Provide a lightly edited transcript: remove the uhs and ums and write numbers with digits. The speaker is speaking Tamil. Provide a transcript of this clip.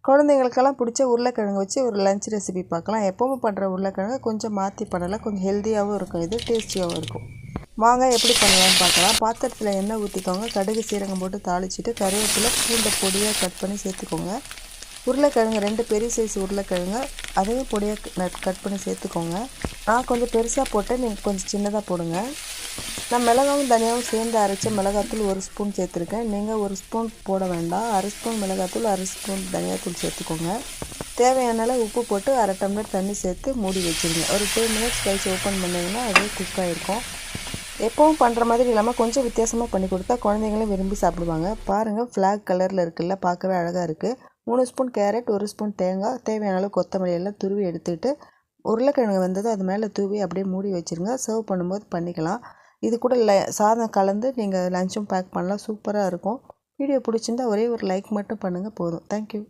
குழந்தைங்களுக்கெல்லாம் பிடிச்ச உருளைக்கிழங்கு வச்சு ஒரு லஞ்ச் ரெசிபி பார்க்கலாம். எப்பவும் பண்ணுற உருளைக்கிழங்கு கொஞ்சம் மாற்றி பண்ணலாம். கொஞ்சம் ஹெல்த்தியாகவும் இருக்கும், இது டேஸ்டியாகவும் இருக்கும். வாங்க எப்படி பண்ணலாம்னு பார்க்கலாம். பாத்திரத்தில் எண்ணெய் ஊற்றிக்கோங்க. கடுகு சீரகம் போட்டு தாளிச்சிட்டு கருவேப்பிலை பூண்டை பொடியாக கட் பண்ணி சேர்த்துக்கோங்க. உருளைக்கிழங்கு 2 பெரிய சைஸ் உருளைக்கிழங்கு அதையும் பொடியாக கட் பண்ணி சேர்த்துக்கோங்க. நான் கொஞ்சம் பெருசாக போட்டேன், நீங்கள் கொஞ்சம் சின்னதாக போடுங்க. நான் மிளகாவும் தனியாகவும் சேர்ந்து அரைச்ச மிளகாத்தூள் 1 ஸ்பூன் சேர்த்துருக்கேன். நீங்கள் 1 ஸ்பூன் போட வேண்டாம். 1/2 ஸ்பூன் மிளகாத்தூள் 1/2 ஸ்பூன் தனியாத்தூள் சேர்த்துக்கோங்க. தேவையான அளவு உப்பு போட்டு 1/2 டம்ளர் தண்ணி சேர்த்து மூடி வச்சுருங்க. ஒரு 2 மினிட்ஸ் கழிச்சு ஓப்பன் பண்ணிங்கன்னா அதே குக் ஆகிருக்கும். எப்பவும் பண்ணுற மாதிரி இல்லாமல் கொஞ்சம் வித்தியாசமாக பண்ணி கொடுத்தா குழந்தைங்களும் விரும்பி சாப்பிடுவாங்க. பாருங்கள், ஃப்ளாக் கலரில் இருக்குல்ல, பார்க்கவே அழகாக இருக்குது. 3 ஸ்பூன் கேரட், 1 ஸ்பூன் தேங்காய், தேவையான அளவு கொத்தமல்லி எல்லாம் துருவி எடுத்துகிட்டு உருளைக்கிழங்கு வந்தது அது மேலே தூவி அப்படியே மூடி வச்சுருங்க. சர்வ் பண்ணும்போது பண்ணிக்கலாம். இது கூட சாதம் கலந்து நீங்கள் லஞ்சும் பேக் பண்ணலாம். சூப்பராக இருக்கும். வீடியோ பிடிச்சிருந்தா ஒரே ஒரு லைக் மட்டும் பண்ணுங்கள், போதும். தேங்க்யூ.